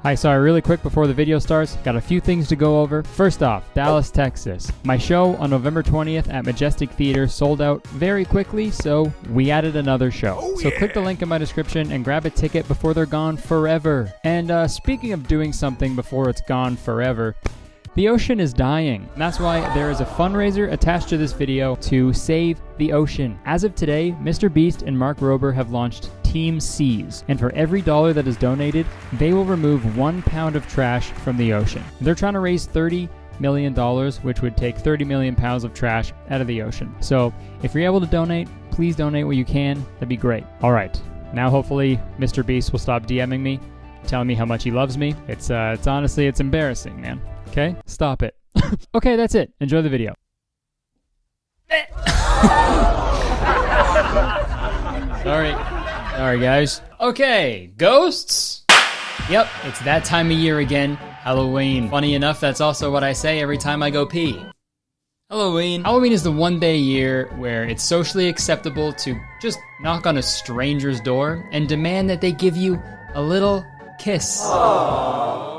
Hi, sorry, really quick before the video starts, got a few things to go over. First off, Dallas, Texas. My show on November 20th at Majestic Theater sold out very quickly, so we added another show. So click the link in my description and grab a ticket before they're gone forever. And speaking of doing something before it's gone forever, the ocean is dying. And that's why there is a fundraiser attached to this video to save the ocean. As of today, Mr. Beast and Mark Rober have launched Team Seas, and for every dollar that is donated, they will remove 1 pound of trash from the ocean. They're trying to raise $30 million, which would take 30 million pounds of trash out of the ocean. So if you're able to donate, please donate what you can. That'd be great. All right, now hopefully Mr. Beast will stop DMing me, telling me how much he loves me. It's honestly, it's embarrassing, man. Okay, stop it. Okay, that's it. Enjoy the video. Sorry guys. Okay, ghosts? Yep, it's that time of year again, Halloween. Funny enough, that's also what I say every time I go pee. Halloween. Halloween is the one day a year where it's socially acceptable to just knock on a stranger's door and demand that they give you a little kiss. Aww.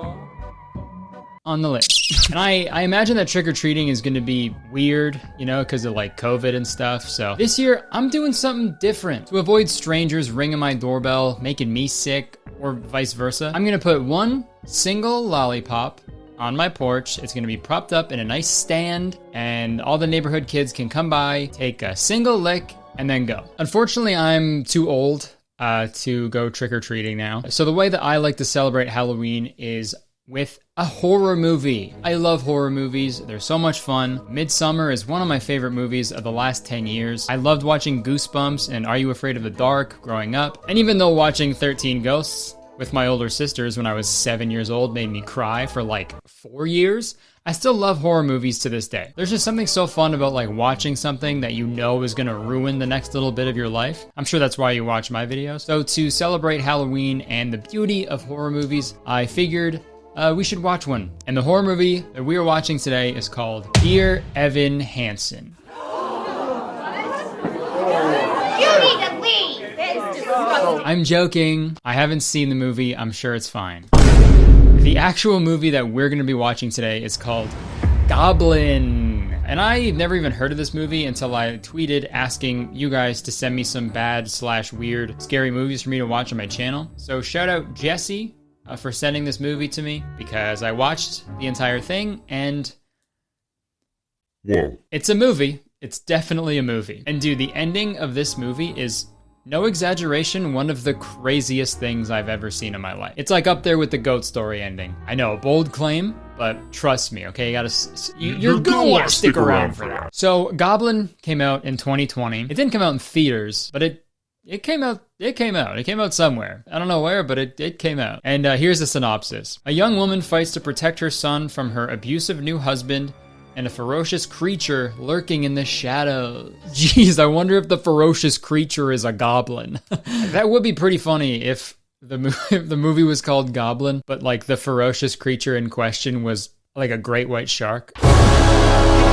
On the lips. And I imagine that trick-or-treating is gonna be weird, you know, because of like COVID and stuff. So this year, I'm doing something different. To avoid strangers ringing my doorbell, making me sick, or vice versa, I'm gonna put one single lollipop on my porch. It's gonna be propped up in a nice stand, and all the neighborhood kids can come by, take a single lick, and then go. Unfortunately, I'm too old to go trick-or-treating now. So the way that I like to celebrate Halloween is with a horror movie. I love horror movies. They're so much fun. Midsummer is one of my favorite movies of the last 10 years. I loved watching Goosebumps and Are You Afraid of the Dark growing up. And even though watching 13 Ghosts with my older sisters when I was 7 years old made me cry for like 4 years, I still love horror movies to this day. There's just something so fun about like watching something that you know is gonna ruin the next little bit of your life. I'm sure that's why you watch my videos. So to celebrate Halloween and the beauty of horror movies, I figured we should watch one. And the horror movie that we are watching today is called Dear Evan Hansen. You need to leave! That is disgusting. I'm joking. I haven't seen the movie. I'm sure it's fine. The actual movie that we're gonna be watching today is called Goblin. And I never even heard of this movie until I tweeted asking you guys to send me some bad/weird scary movies for me to watch on my channel. So shout out Jesse for sending this movie to me, because I watched the entire thing and it's a movie. It's definitely a movie. And dude, the ending of this movie is, no exaggeration, one of the craziest things I've ever seen in my life. It's like up there with the goat story ending. I know, a bold claim, but trust me, okay? You're gonna want to stick around for that. So Goblin came out in 2020. It didn't come out in theaters, but it came out. It came out somewhere. I don't know where, but it came out. And here's the synopsis. A young woman fights to protect her son from her abusive new husband and a ferocious creature lurking in the shadows. Jeez, I wonder if the ferocious creature is a goblin. That would be pretty funny if the movie was called Goblin, but like the ferocious creature in question was like a great white shark.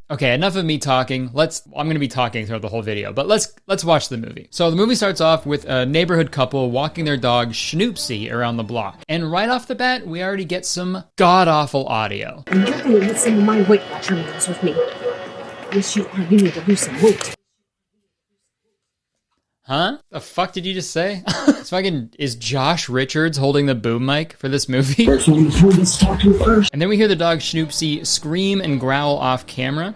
Okay, enough of me talking. I'm gonna be talking throughout the whole video, but let's watch the movie. So the movie starts off with a neighborhood couple walking their dog Snoopsy around the block. And right off the bat, we already get some god-awful audio. And you're gonna need some of my Weight Watcher meals with me. Yes, you are. You need to lose some weight. Huh? The fuck did you just say? Is Josh Richards holding the boom mic for this movie? And then we hear the dog Snoopsy scream and growl off camera.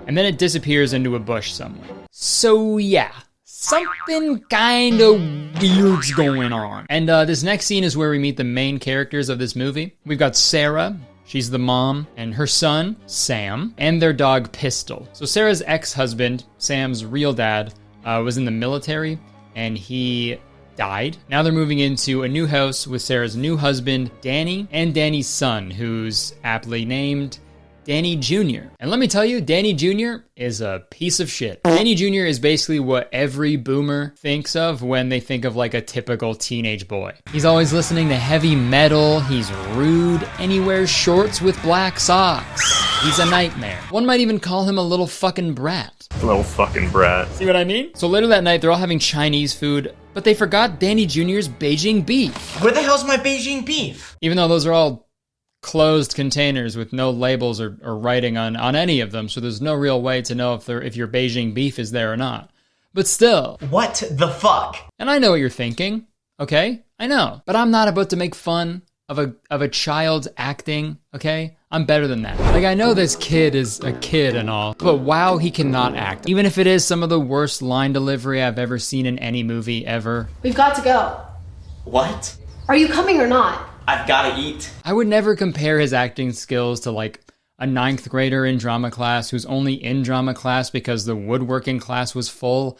And then it disappears into a bush somewhere. So yeah, something kind of weird's going on. And this next scene is where we meet the main characters of this movie. We've got Sarah. She's the mom, and her son, Sam, and their dog Pistol. So Sarah's ex-husband, Sam's real dad, was in the military, and he died. Now they're moving into a new house with Sarah's new husband, Danny, and Danny's son, who's aptly named Danny Jr. And let me tell you, Danny Jr. is a piece of shit. Danny Jr. is basically what every boomer thinks of when they think of like a typical teenage boy. He's always listening to heavy metal, he's rude, and he wears shorts with black socks. He's a nightmare. One might even call him a little fucking brat. Little fucking brat. See what I mean? So later that night, they're all having Chinese food But they forgot Danny Jr.'s Beijing beef. Where the hell's my Beijing beef? Even though those are all closed containers with no labels or writing on any of them, so there's no real way to know if your Beijing beef is there or not. But still. What the fuck? And I know what you're thinking, okay? I know. But I'm not about to make fun of a child's acting, okay? I'm better than that. Like, I know this kid is a kid and all, but wow, he cannot act. Even if it is some of the worst line delivery I've ever seen in any movie ever. We've got to go. What? Are you coming or not? I've gotta eat. I would never compare his acting skills to like a 9th grader in drama class who's only in drama class because the woodworking class was full.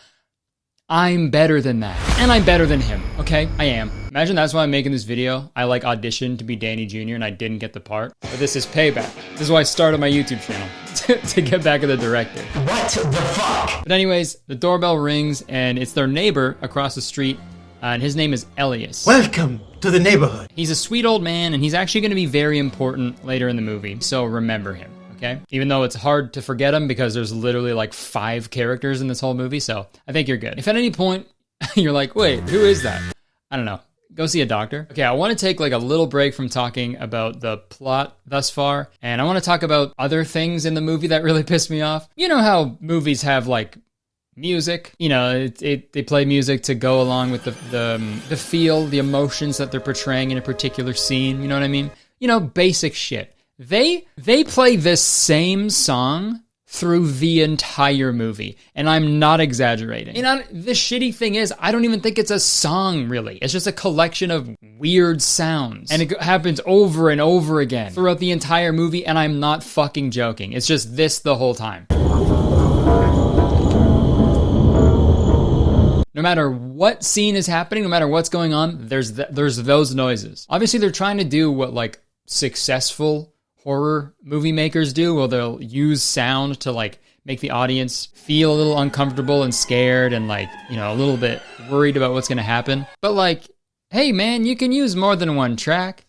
I'm better than that. And I'm better than him, okay? I am. Imagine that's why I'm making this video. I like auditioned to be Danny Jr. and I didn't get the part. But this is payback. This is why I started my YouTube channel, to get back at the director. What the fuck? But anyways, the doorbell rings and it's their neighbor across the street. And his name is Elias. Welcome to the neighborhood. He's a sweet old man and he's actually gonna be very important later in the movie. So remember him. Okay? Even though it's hard to forget him because there's literally like 5 characters in this whole movie, so I think you're good. If at any point you're like, wait, who is that? I don't know. Go see a doctor. Okay, I want to take like a little break from talking about the plot thus far, and I want to talk about other things in the movie that really pissed me off. You know how movies have like music, you know, they play music to go along with the feel, the emotions that they're portraying in a particular scene, you know what I mean? You know, basic shit. They play this same song through the entire movie, and I'm not exaggerating. You know, the shitty thing is, I don't even think it's a song, really. It's just a collection of weird sounds, and it happens over and over again throughout the entire movie, and I'm not fucking joking. It's just this the whole time. No matter what scene is happening, no matter what's going on, there's those noises. Obviously, they're trying to do what, like, successful horror movie makers do, where they'll use sound to like make the audience feel a little uncomfortable and scared and like, you know, a little bit worried about what's gonna happen. But like, hey man, you can use more than one track.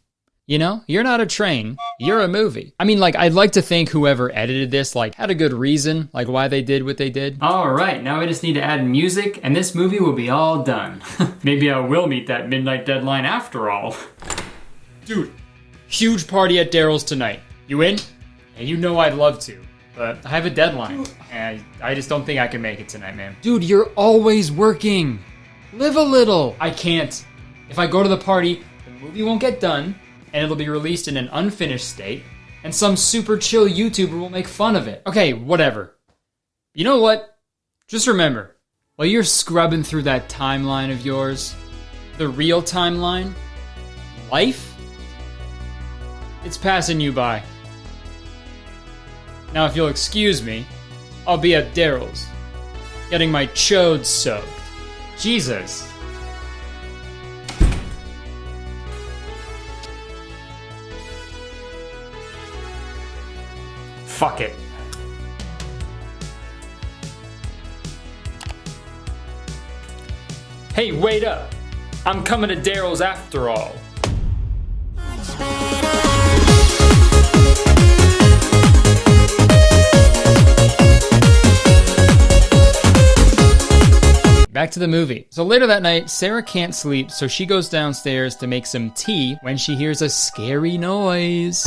You know, you're not a train, you're a movie. I mean, like, I'd like to think whoever edited this like had a good reason, like why they did what they did. All right, now we just need to add music and this movie will be all done. Maybe I will meet that midnight deadline after all. Dude, huge party at Daryl's tonight. You in? And you know I'd love to, but I have a deadline, and I just don't think I can make it tonight, man. Dude, you're always working. Live a little. I can't. If I go to the party, the movie won't get done, and it'll be released in an unfinished state, and some super chill YouTuber will make fun of it. Okay, whatever. You know what? Just remember, while you're scrubbing through that timeline of yours, the real timeline, life, it's passing you by. Now, if you'll excuse me, I'll be at Daryl's, getting my chode soaked. Jesus. Fuck it. Hey, wait up. I'm coming to Daryl's after all. Back to the movie. So later that night, Sarah can't sleep, so she goes downstairs to make some tea when she hears a scary noise.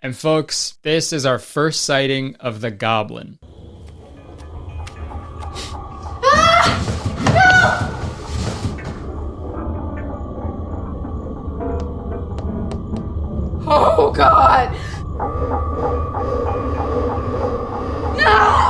And folks, this is our first sighting of the Goblin. Oh God! No!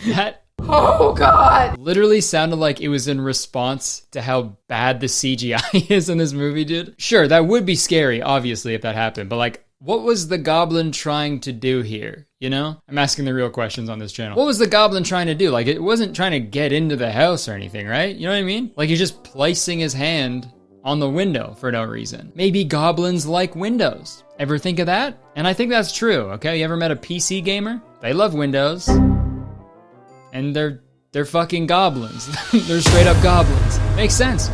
That Oh God! literally sounded like it was in response to how bad the CGI is in this movie, dude. Sure, that would be scary, obviously, if that happened, but like, what was the Goblin trying to do here? You know? I'm asking the real questions on this channel. What was the Goblin trying to do? Like, it wasn't trying to get into the house or anything, right? You know what I mean? Like, he's just placing his hand on the window for no reason. Maybe goblins like windows. Ever think of that? And I think that's true, okay? You ever met a PC gamer? They love windows. And they're fucking goblins. They're straight up goblins. Makes sense.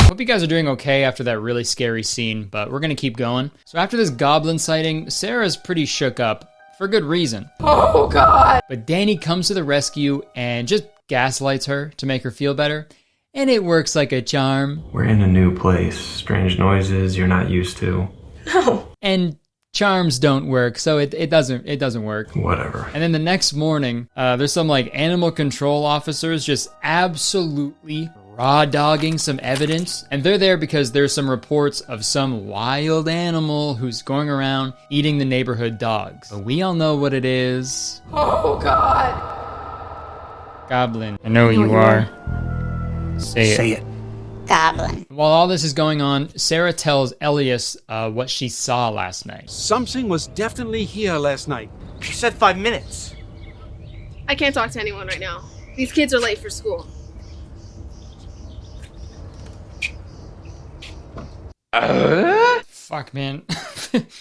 Hope you guys are doing okay after that really scary scene, but we're gonna keep going. So after this goblin sighting, Sarah's pretty shook up for good reason. Oh, God. But Danny comes to the rescue and just gaslights her to make her feel better. And it works like a charm. We're in a new place. Strange noises you're not used to. No. And charms don't work, so it doesn't work. Whatever. And then the next morning, there's some like animal control officers just absolutely raw dogging some evidence. And they're there because there's some reports of some wild animal who's going around eating the neighborhood dogs. But we all know what it is. Oh, God. Goblin. I know you are. Say it. Goblin. While all this is going on, Sarah tells Elias what she saw last night. Something was definitely here last night. She said 5 minutes. I can't talk to anyone right now. These kids are late for school. Fuck, man.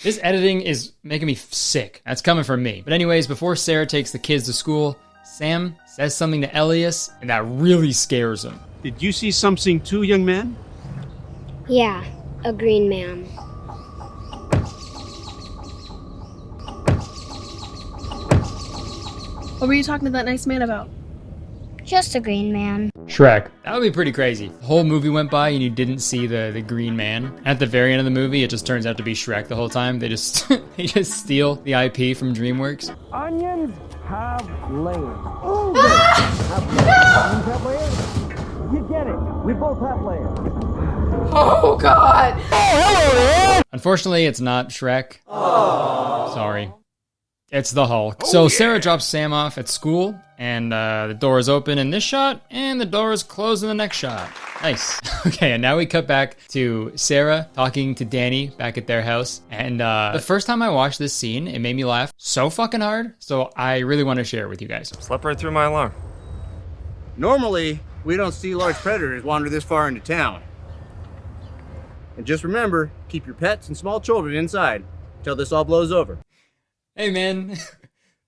This editing is making me sick. That's coming from me. But anyways, before Sarah takes the kids to school, Sam says something to Elias, and that really scares him. Did you see something too, young man? Yeah, a green man. What were you talking to that nice man about? Just a green man. Shrek. That would be pretty crazy. The whole movie went by and you didn't see the green man. At the very end of the movie, it just turns out to be Shrek the whole time. They just they just steal the IP from DreamWorks. Onions have layers. Onions have layers. You get it. We both have layers. Oh, God. Unfortunately, it's not Shrek. Sorry. It's the Hulk. So Sarah drops Sam off at school, and the door is open in this shot, and the door is closed in the next shot. Nice. Okay, and now we cut back to Sarah talking to Danny back at their house. And the first time I watched this scene, it made me laugh so fucking hard, so I really want to share it with you guys. Slept right through my alarm. Normally, we don't see large predators wander this far into town. And just remember, keep your pets and small children inside until this all blows over. Hey, man.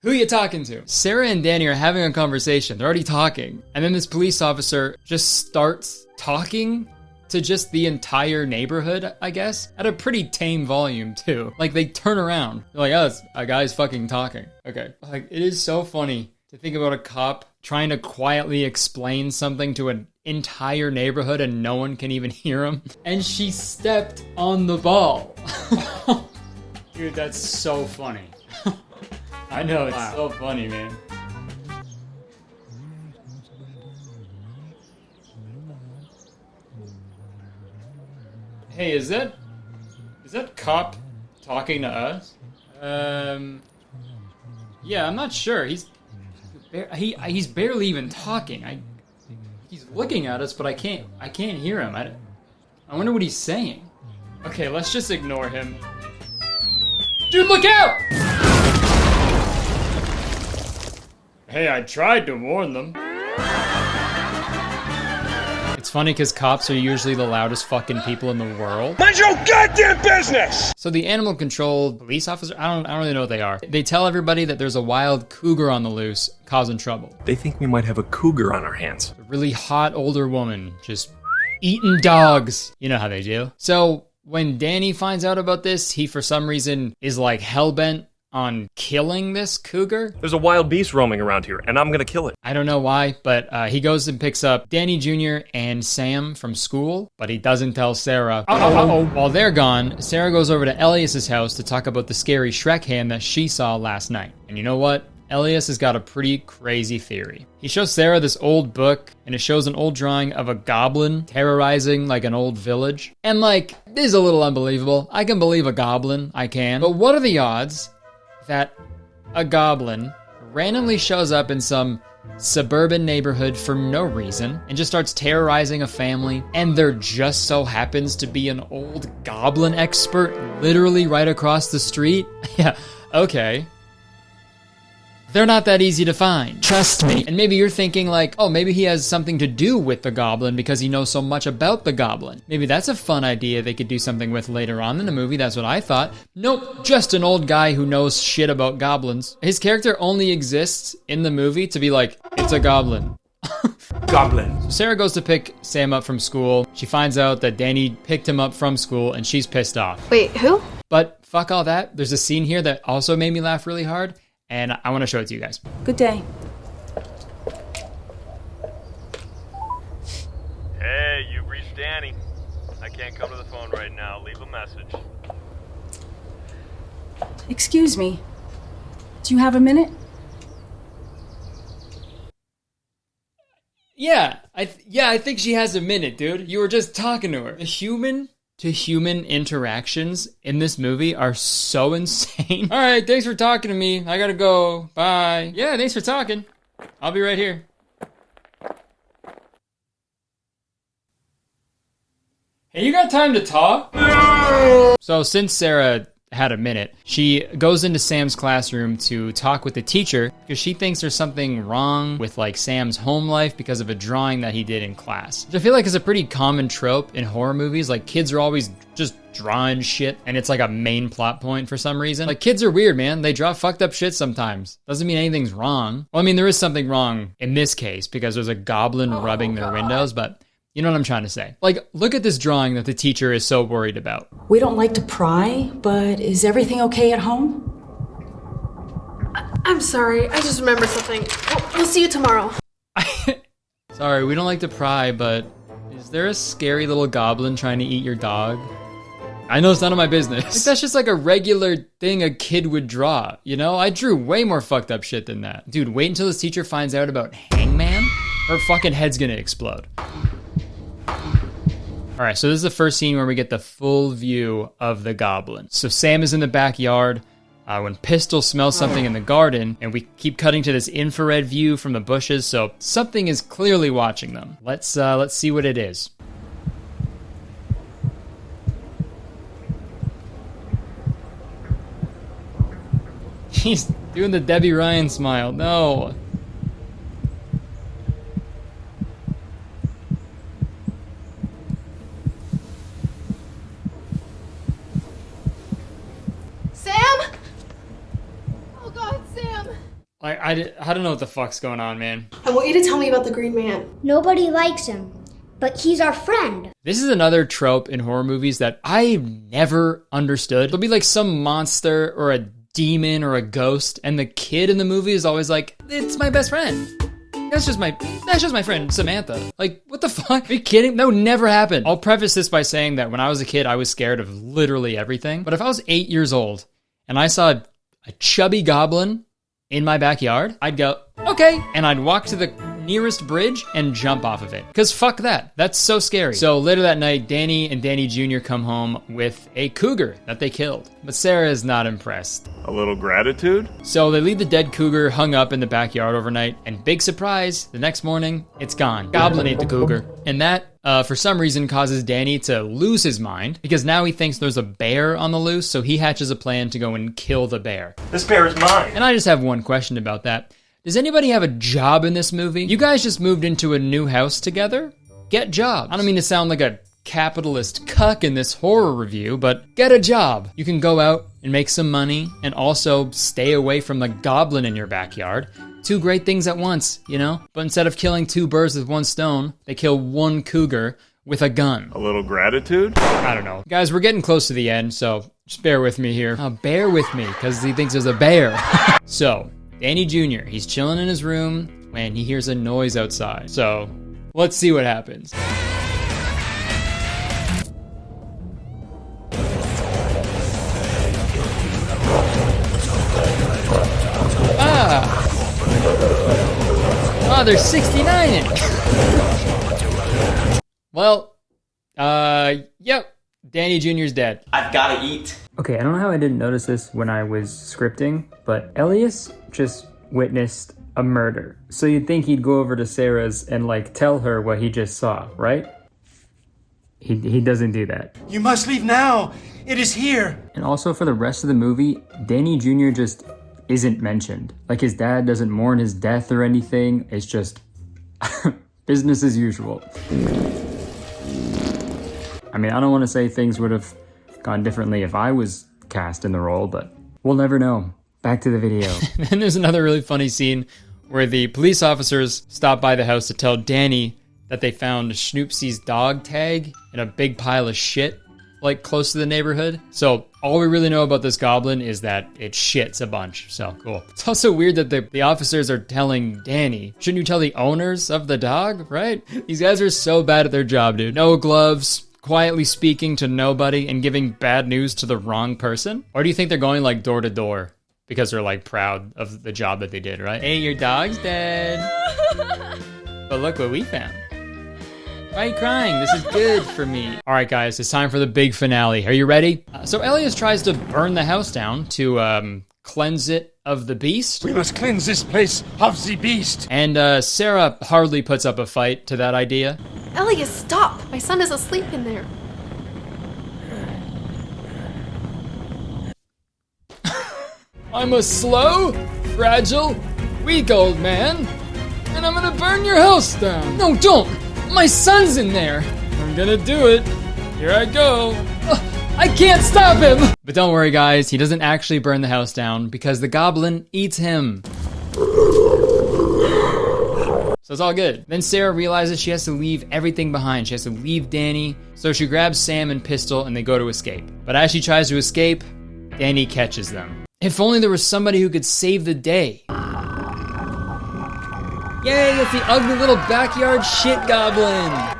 Who you talking to? Sarah and Danny are having a conversation. They're already talking. And then this police officer just starts talking to just the entire neighborhood, I guess. At a pretty tame volume, too. Like, they turn around. They're like, oh, it's a guy's fucking talking. Okay. Like, it is so funny to think about a cop trying to quietly explain something to an entire neighborhood and no one can even hear him. And she stepped on the ball. Dude, that's so funny. I know, it's so funny, man. Hey, is that cop talking to us? Yeah, I'm not sure. He's barely even talking. He's looking at us, but I can't hear him. I wonder what he's saying. Okay, let's just ignore him. Dude, look out! Hey, I tried to warn them. It's funny because cops are usually the loudest fucking people in the world. Mind your goddamn business! So the animal control police officer, I don't really know what they are. They tell everybody that there's a wild cougar on the loose causing trouble. They think we might have a cougar on our hands. A really hot older woman just eating dogs. You know how they do. So when Danny finds out about this, he for some reason is like hell-bent on killing this cougar. There's a wild beast roaming around here, and I'm gonna kill it. I don't know why, but he goes and picks up Danny Jr. and Sam from school, but he doesn't tell Sarah. While they're gone, Sarah goes over to Elias's house to talk about the scary Shrek hand that she saw last night. And you know what? Elias has got a pretty crazy theory. He shows Sarah this old book, and it shows an old drawing of a goblin terrorizing like an old village. And like, this is a little unbelievable. I can believe a goblin, I can. But what are the odds that a goblin randomly shows up in some suburban neighborhood for no reason and just starts terrorizing a family, and there just so happens to be an old goblin expert literally right across the street? Yeah, okay. They're not that easy to find. Trust me. And maybe you're thinking like, oh, maybe he has something to do with the goblin because he knows so much about the goblin. Maybe that's a fun idea they could do something with later on in the movie. That's what I thought. Nope, just an old guy who knows shit about goblins. His character only exists in the movie to be like, it's a goblin. Goblin. So Sarah goes to pick Sam up from school. She finds out that Danny picked him up from school and she's pissed off. Wait, who? But fuck all that. There's a scene here that also made me laugh really hard, and I want to show it to you guys. Good day. Hey, you've reached Danny. I can't come to the phone right now. Leave a message. Excuse me. Do you have a minute? Yeah, I think she has a minute, dude. You were just talking to her. The human-to-human interactions in this movie are so insane. All right, thanks for talking to me. I gotta go. Bye. Yeah, thanks for talking. I'll be right here. Hey, you got time to talk? So since Sarah had a minute, she goes into Sam's classroom to talk with the teacher because she thinks there's something wrong with like Sam's home life because of a drawing that he did in class. Which I feel like is a pretty common trope in horror movies. Like kids are always just drawing shit and it's like a main plot point for some reason. Like kids are weird, man. They draw fucked up shit sometimes. Doesn't mean anything's wrong. Well, I mean, there is something wrong in this case because there's a goblin rubbing their windows, but you know what I'm trying to say. Like, look at this drawing that the teacher is so worried about. We don't like to pry, but is everything okay at home? I'm sorry. I just remembered something. We'll see you tomorrow. Sorry, we don't like to pry, but is there a scary little goblin trying to eat your dog? I know it's none of my business. Like, that's just like a regular thing a kid would draw, you know? I drew way more fucked up shit than that. Dude, wait until this teacher finds out about Hangman. Her fucking head's gonna explode. All right, so this is the first scene where we get the full view of the goblin. So Sam is in the backyard when Pistol smells something in the garden, and we keep cutting to this infrared view from the bushes, so something is clearly watching them. Let's see what it is. He's doing the Debbie Ryan smile. No. I don't know what the fuck's going on, man. I want you to tell me about the Green Man. Nobody likes him, but he's our friend. This is another trope in horror movies that I've never understood. There'll be like some monster or a demon or a ghost, and the kid in the movie is always like, it's my best friend. That's just my friend, Samantha. Like, what the fuck? Are you kidding? That would never happen. I'll preface this by saying that when I was a kid, I was scared of literally everything. But if I was 8 years old and I saw a chubby goblin in my backyard, I'd go, okay. And I'd walk to the nearest bridge and jump off of it. Because fuck that. That's so scary. So later that night, Danny and Danny Jr. come home with a cougar that they killed. But Sarah is not impressed. A little gratitude? So they leave the dead cougar hung up in the backyard overnight, and big surprise, the next morning, it's gone. Goblin ate the cougar. And that, for some reason, causes Danny to lose his mind, because now he thinks there's a bear on the loose, so he hatches a plan to go and kill the bear. This bear is mine. And I just have one question about that. Does anybody have a job in this movie? You guys just moved into a new house together? Get jobs. I don't mean to sound like a capitalist cuck in this horror review, but get a job. You can go out and make some money and also stay away from the goblin in your backyard. Two great things at once, you know? But instead of killing two birds with one stone, they kill one cougar with a gun. A little gratitude? I don't know. Guys, we're getting close to the end, so just bear with me here. Bear with me, because he thinks there's a bear. So, Danny Jr., he's chilling in his room when he hears a noise outside. So, let's see what happens. Oh, there's 69 in it. Well, yep. Danny Jr.'s dead. I've gotta eat. Okay, I don't know how I didn't notice this when I was scripting, but Elias just witnessed a murder. So you'd think he'd go over to Sarah's and, like, tell her what he just saw, right? He doesn't do that. You must leave now. It is here. And also for the rest of the movie, Danny Jr. just isn't mentioned. Like, his dad doesn't mourn his death or anything. It's just business as usual. I mean, I don't want to say things would have gone differently if I was cast in the role, but we'll never know. Back to the video. Then there's another really funny scene where the police officers stop by the house to tell Danny that they found Schnoopsy's dog tag in a big pile of shit. like close to the neighborhood. So all we really know about this goblin is that it shits a bunch. So cool. It's also weird that the officers are telling Danny. Shouldn't you tell the owners of the dog, right? These guys are so bad at their job, dude. No gloves, quietly speaking to nobody and giving bad news to the wrong person? Or do you think they're going like door to door because they're like proud of the job that they did, right? Hey, your dog's dead. But look what we found. Why are you crying? This is good for me. All right, guys, it's time for the big finale. Are you ready? So Elias tries to burn the house down to cleanse it of the beast. We must cleanse this place of the beast. And Sarah hardly puts up a fight to that idea. Elias, stop! My son is asleep in there. I'm a slow, fragile, weak old man, and I'm gonna burn your house down. No, don't! My son's in there! I'm gonna do it. Here I go. I can't stop him! But don't worry, guys, he doesn't actually burn the house down because the goblin eats him. So it's all good. Then Sarah realizes she has to leave everything behind. She has to leave Danny. So she grabs Sam and Pistol and they go to escape. But as she tries to escape, Danny catches them. If only there was somebody who could save the day. Yay, it's the ugly little backyard shit goblin.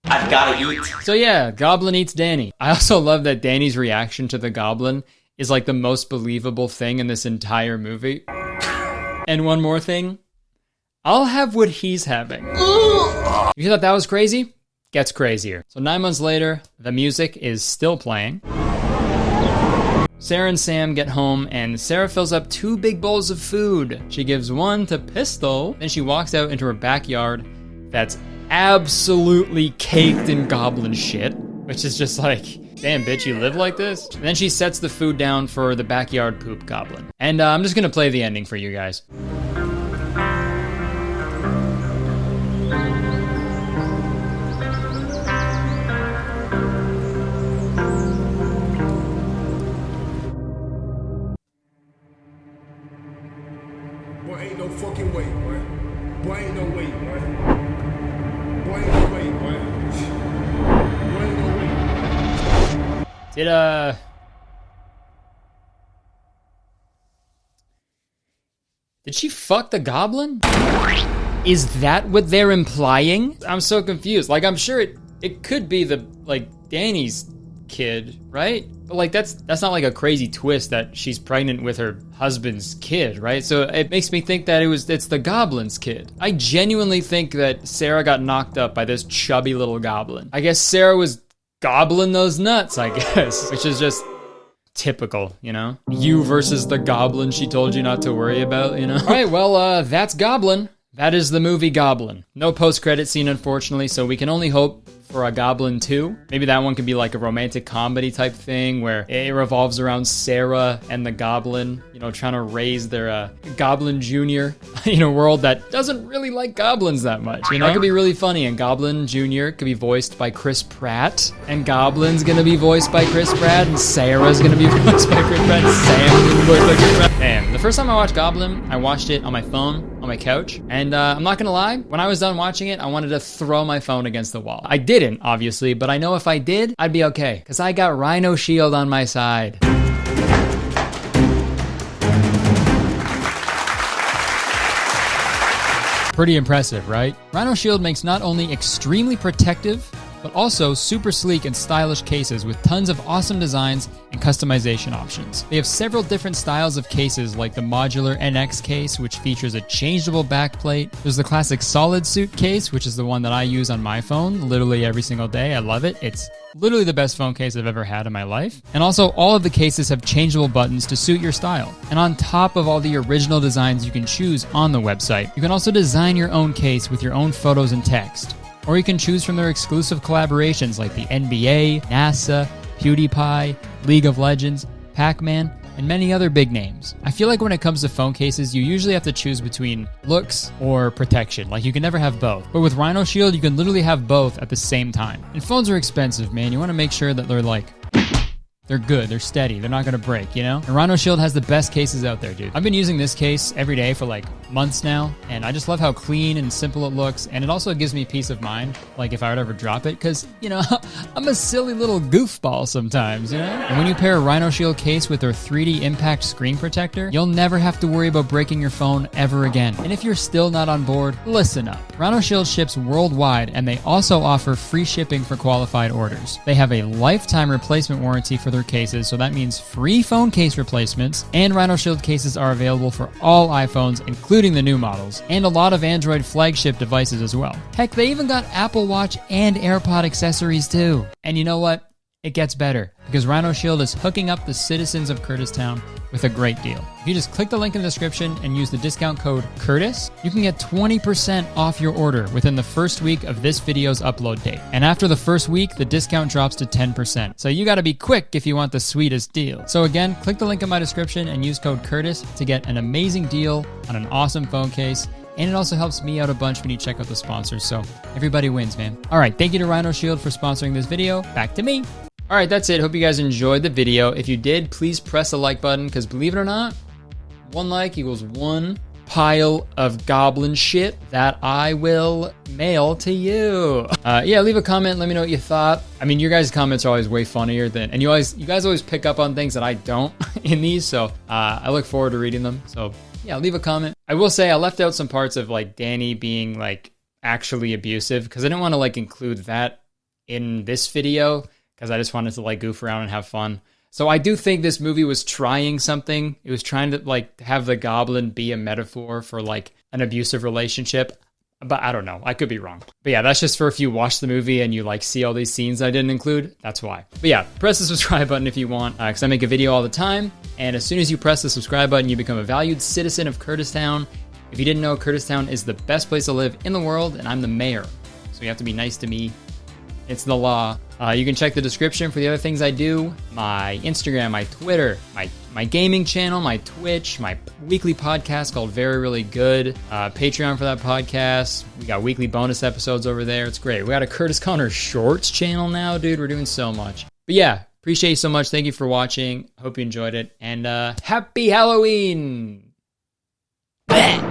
I've gotta eat. So yeah, Goblin eats Danny. I also love that Danny's reaction to the Goblin is like the most believable thing in this entire movie. And one more thing, I'll have what he's having. You thought that was crazy? Gets crazier. So 9 months later, the music is still playing. Sarah and Sam get home and Sarah fills up 2 big bowls of food. She gives one to Pistol, then she walks out into her backyard that's absolutely caked in goblin shit, which is just like, damn bitch, you live like this? And then she sets the food down for the backyard poop goblin. And I'm just gonna play the ending for you guys. Boy, ain't no fucking way, boy. Boy, ain't no way, boy. Boy, ain't no way, boy. Boy, ain't no way. Did she fuck the goblin? Is that what they're implying? I'm so confused. Like, I'm sure it could be Danny's kid, right? But like, that's not like a crazy twist that she's pregnant with her husband's kid, right? So it makes me think that it's the goblin's kid. I genuinely think that Sarah got knocked up by this chubby little goblin. I guess Sarah was gobbling those nuts, I guess, which is just typical, you know? You versus the goblin she told you not to worry about, you know? All right, well, that's Goblin. That is the movie Goblin. No post-credit scene, unfortunately, so we can only hope for a Goblin 2. Maybe that one could be like a romantic comedy type thing where it revolves around Sarah and the Goblin, you know, trying to raise their Goblin Jr. in a world that doesn't really like goblins that much, you know? That could be really funny, and Goblin Jr. could be voiced by Chris Pratt, and Goblin's gonna be voiced by Chris Pratt, and Sarah's gonna be voiced by Chris Pratt, and Sam's gonna be voiced by Chris Pratt. Man, the first time I watched Goblin, I watched it on my phone, on my couch, and I'm not gonna lie, when I was done watching it, I wanted to throw my phone against the wall. I didn't, obviously, but I know if I did, I'd be okay, because I got Rhino Shield on my side. Pretty impressive, right? Rhino Shield makes not only extremely protective, but also super sleek and stylish cases with tons of awesome designs and customization options. They have several different styles of cases, like the modular NX case, which features a changeable backplate. There's the classic solid suit case, which is the one that I use on my phone literally every single day. I love it. It's literally the best phone case I've ever had in my life. And also, all of the cases have changeable buttons to suit your style. And on top of all the original designs you can choose on the website, you can also design your own case with your own photos and text. Or you can choose from their exclusive collaborations like the NBA, NASA, PewDiePie, League of Legends, Pac-Man, and many other big names. I feel like when it comes to phone cases, you usually have to choose between looks or protection. Like, you can never have both. But with Rhino Shield, you can literally have both at the same time. And phones are expensive, man. You want to make sure that they're like... they're good, they're steady, they're not gonna break, you know? And Rhino Shield has the best cases out there, dude. I've been using this case every day for like months now, and I just love how clean and simple it looks, and it also gives me peace of mind, like if I would ever drop it, because, you know, I'm a silly little goofball sometimes, you know? And when you pair a Rhino Shield case with their 3D impact screen protector, you'll never have to worry about breaking your phone ever again. And if you're still not on board, listen up. Rhino Shield ships worldwide, and they also offer free shipping for qualified orders. They have a lifetime replacement warranty for their cases, so that means free phone case replacements, and Rhino Shield cases are available for all iPhones, including the new models, and a lot of Android flagship devices as well. Heck, they even got Apple Watch and AirPod accessories too. And you know what? It gets better, because Rhino Shield is hooking up the citizens of Kurtistown with a great deal. If you just click the link in the description and use the discount code Kurtis, you can get 20% off your order within the first week of this video's upload date. And after the first week, the discount drops to 10%. So you gotta be quick if you want the sweetest deal. So again, click the link in my description and use code Kurtis to get an amazing deal on an awesome phone case. And it also helps me out a bunch when you check out the sponsors, so everybody wins, man. All right, thank you to Rhino Shield for sponsoring this video. Back to me. All right, that's it. Hope you guys enjoyed the video. If you did, please press the like button, because believe it or not, one like equals one pile of goblin shit that I will mail to you. Yeah, leave a comment. Let me know what you thought. I mean, your guys' comments are always way funnier than, and you guys always pick up on things that I don't in these, so I look forward to reading them. So yeah, leave a comment. I will say I left out some parts of like Danny being like actually abusive, because I didn't want to like include that in this video, because I just wanted to like goof around and have fun. So I do think this movie was trying something. It was trying to like have the goblin be a metaphor for like an abusive relationship. But I don't know. I could be wrong. But yeah, that's just for if you watch the movie and you like see all these scenes I didn't include. That's why. But yeah, press the subscribe button if you want, because I make a video all the time. And as soon as you press the subscribe button, you become a valued citizen of Kurtistown. If you didn't know, Kurtistown is the best place to live in the world, and I'm the mayor. So you have to be nice to me. It's the law. You can check the description for the other things I do. My Instagram, my Twitter, my gaming channel, my Twitch, my weekly podcast called Very Really Good. Patreon for that podcast. We got weekly bonus episodes over there. It's great. We got a Curtis Connor Shorts channel now, dude. We're doing so much. But yeah, appreciate you so much. Thank you for watching. Hope you enjoyed it. And happy Halloween! Bleh.